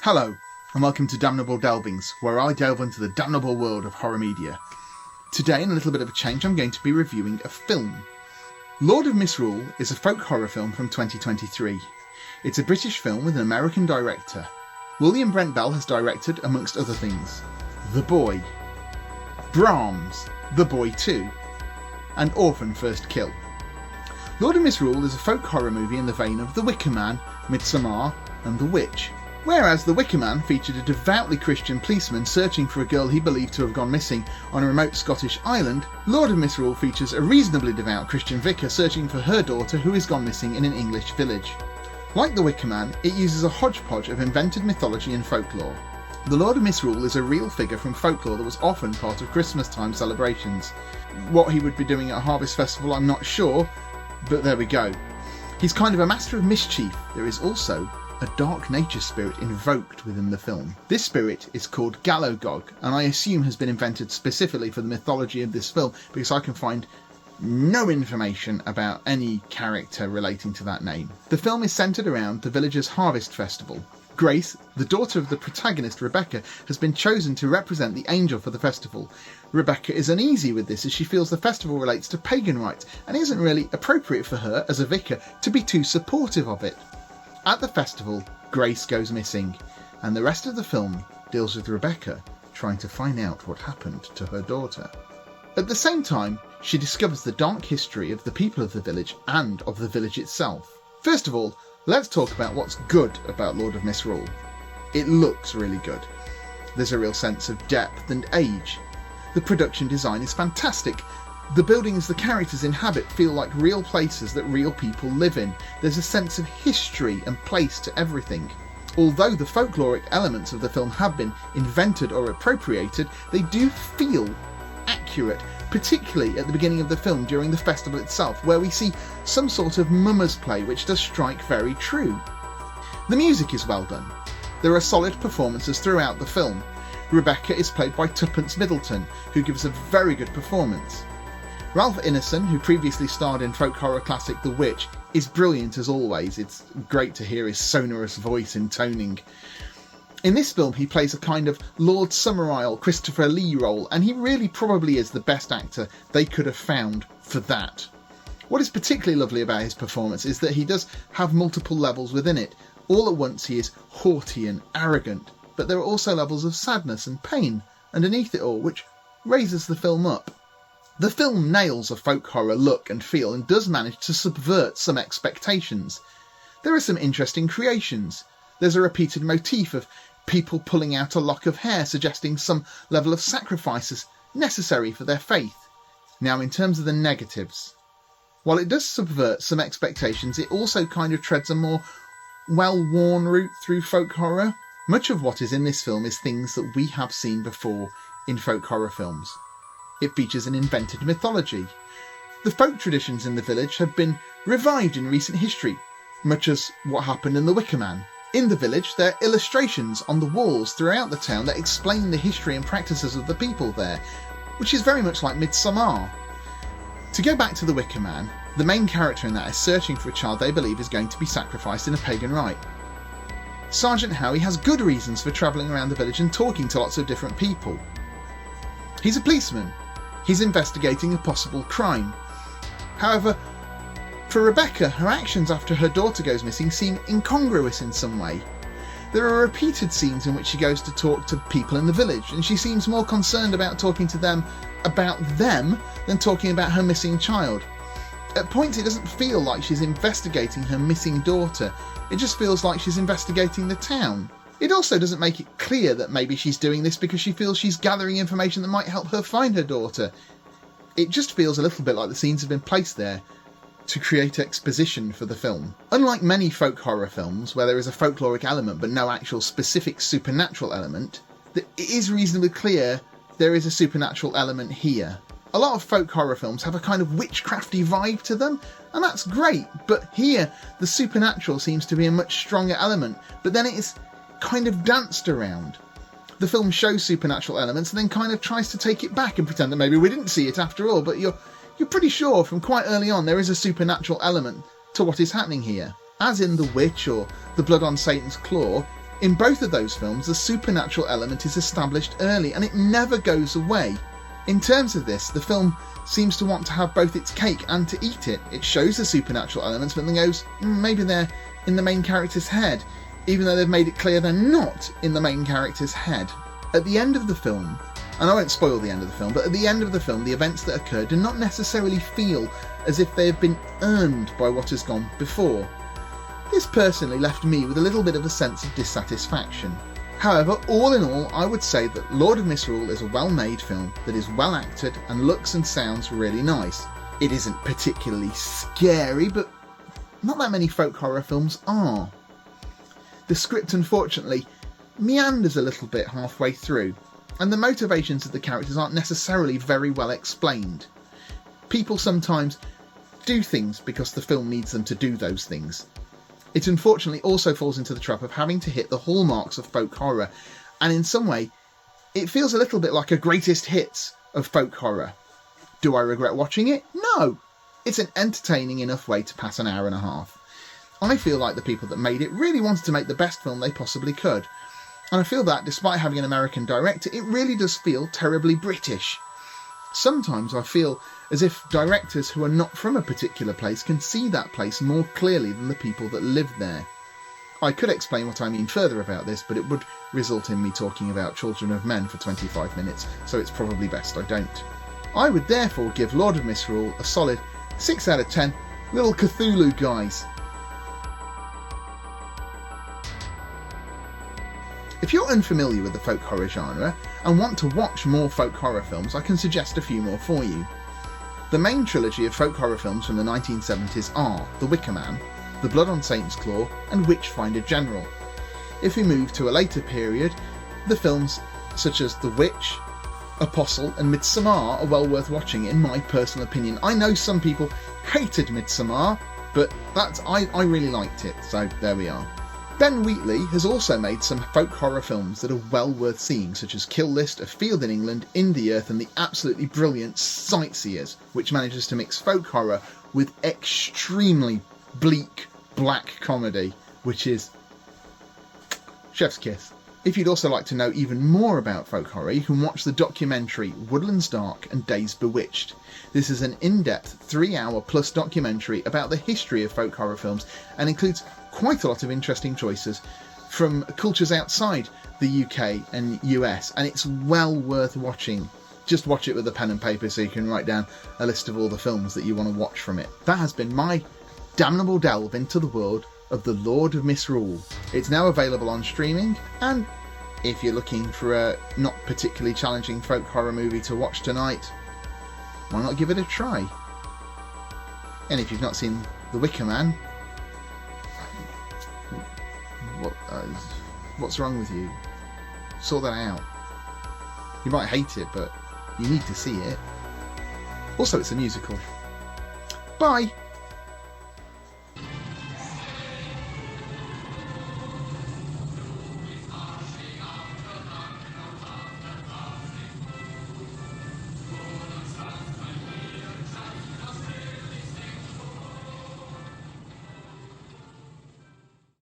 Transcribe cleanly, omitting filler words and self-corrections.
Hello, and welcome to Damnable Delvings, where I delve into the damnable world of horror media. Today, in a little bit of a change, I'm going to be reviewing a film. Lord of Misrule is a folk horror film from 2023. It's a British film with an American director. William Brent Bell has directed, amongst other things, The Boy, Brahms, The Boy 2, and Orphan First Kill. Lord of Misrule is a folk horror movie in the vein of The Wicker Man, Midsommar, and The Witch. Whereas The Wicker Man featured a devoutly Christian policeman searching for a girl he believed to have gone missing on a remote Scottish island, Lord of Misrule features a reasonably devout Christian vicar searching for her daughter who has gone missing in an English village. Like The Wicker Man, it uses a hodgepodge of invented mythology and folklore. The Lord of Misrule is a real figure from folklore that was often part of Christmas time celebrations. What he would be doing at a harvest festival, I'm not sure, but there we go. He's kind of a master of mischief. There is also a dark nature spirit invoked within the film. This spirit is called Gallogog, and I assume has been invented specifically for the mythology of this film because I can find no information about any character relating to that name. The film is centred around the villagers' harvest festival. Grace, the daughter of the protagonist Rebecca, has been chosen to represent the angel for the festival. Rebecca is uneasy with this as she feels the festival relates to pagan rites and isn't really appropriate for her as a vicar to be too supportive of it. At the festival, Grace goes missing, and the rest of the film deals with Rebecca trying to find out what happened to her daughter. At the same time, she discovers the dark history of the people of the village and of the village itself. First of all, let's talk about what's good about Lord of Misrule. It looks really good. There's a real sense of depth and age. The production design is fantastic. The buildings the characters inhabit feel like real places that real people live in. There's a sense of history and place to everything. Although the folkloric elements of the film have been invented or appropriated, they do feel accurate, particularly at the beginning of the film during the festival itself, where we see some sort of mummers play which does strike very true. The music is well done. There are solid performances throughout the film. Rebecca is played by Tuppence Middleton, who gives a very good performance. Ralph Ineson, who previously starred in folk horror classic The Witch, is brilliant as always. It's great to hear his sonorous voice intoning. In this film, he plays a kind of Lord Summerisle Christopher Lee role, and he really probably is the best actor they could have found for that. What is particularly lovely about his performance is that he does have multiple levels within it. All at once he is haughty and arrogant, but there are also levels of sadness and pain underneath it all, which raises the film up. The film nails a folk horror look and feel and does manage to subvert some expectations. There are some interesting creations. There's a repeated motif of people pulling out a lock of hair, suggesting some level of sacrifices necessary for their faith. Now, in terms of the negatives, while it does subvert some expectations, it also kind of treads a more well-worn route through folk horror. Much of what is in this film is things that we have seen before in folk horror films. It features an invented mythology. The folk traditions in the village have been revived in recent history, much as what happened in The Wicker Man. In the village, there are illustrations on the walls throughout the town that explain the history and practices of the people there, which is very much like Midsommar. To go back to The Wicker Man, the main character in that is searching for a child they believe is going to be sacrificed in a pagan rite. Sergeant Howie has good reasons for travelling around the village and talking to lots of different people. He's a policeman. He's investigating a possible crime. However, for Rebecca, her actions after her daughter goes missing seem incongruous in some way. There are repeated scenes in which she goes to talk to people in the village, and she seems more concerned about talking to them about them than talking about her missing child. At points it doesn't feel like she's investigating her missing daughter, it just feels like she's investigating the town. It also doesn't make it clear that maybe she's doing this because she feels she's gathering information that might help her find her daughter. It just feels a little bit like the scenes have been placed there to create exposition for the film. Unlike many folk horror films where there is a folkloric element but no actual specific supernatural element, it is reasonably clear there is a supernatural element here. A lot of folk horror films have a kind of witchcrafty vibe to them, and that's great, but here the supernatural seems to be a much stronger element, but then it is kind of danced around. The film shows supernatural elements and then kind of tries to take it back and pretend that maybe we didn't see it after all, but you're pretty sure from quite early on there is a supernatural element to what is happening here. As in The Witch or The Blood on Satan's Claw, In both of those films, the supernatural element is established early and it never goes away. In terms of this, the film seems to want to have both its cake and to eat it. It shows the supernatural elements but then goes, maybe they're in the main character's head, even though they've made it clear they're not in the main character's head. At the end of the film, and I won't spoil the end of the film, but at the end of the film, the events that occur do not necessarily feel as if they have been earned by what has gone before. This personally left me with a little bit of a sense of dissatisfaction. However, all in all, I would say that Lord of Misrule is a well-made film that is well acted and looks and sounds really nice. It isn't particularly scary, but not that many folk horror films are. The script, unfortunately, meanders a little bit halfway through, and the motivations of the characters aren't necessarily very well explained. People sometimes do things because the film needs them to do those things. It unfortunately also falls into the trap of having to hit the hallmarks of folk horror, and in some way, it feels a little bit like a greatest hits of folk horror. Do I regret watching it? No! It's an entertaining enough way to pass an hour and a half. I feel like the people that made it really wanted to make the best film they possibly could, and I feel that, despite having an American director, it really does feel terribly British. Sometimes I feel as if directors who are not from a particular place can see that place more clearly than the people that live there. I could explain what I mean further about this, but it would result in me talking about Children of Men for 25 minutes, so it's probably best I don't. I would therefore give Lord of Misrule a solid 6 out of 10 little Cthulhu guys. If you're unfamiliar with the folk horror genre and want to watch more folk horror films, I can suggest a few more for you. The main trilogy of folk horror films from the 1970s are The Wicker Man, The Blood on Satan's Claw and Witchfinder General. If we move to a later period, the films such as The Witch, Apostle and Midsommar are well worth watching in my personal opinion. I know some people hated Midsommar, but I really liked it, so there we are. Ben Wheatley has also made some folk horror films that are well worth seeing, such as Kill List, A Field in England, In the Earth and the absolutely brilliant Sightseers, which manages to mix folk horror with extremely bleak black comedy, which is chef's kiss. If you'd also like to know even more about folk horror, you can watch the documentary Woodlands Dark and Days Bewitched. This is an in-depth 3-hour plus documentary about the history of folk horror films and includes quite a lot of interesting choices from cultures outside the UK and US, and it's well worth watching. Just watch it with a pen and paper so you can write down a list of all the films that you want to watch from it. That has been my damnable delve into the world of the Lord of Misrule. It's now available on streaming, and if you're looking for a not particularly challenging folk horror movie to watch tonight, why not give it a try? And if you've not seen The Wicker Man, what's wrong with you? Sort that out. You might hate it, but you need to see it. Also, it's a musical. Bye!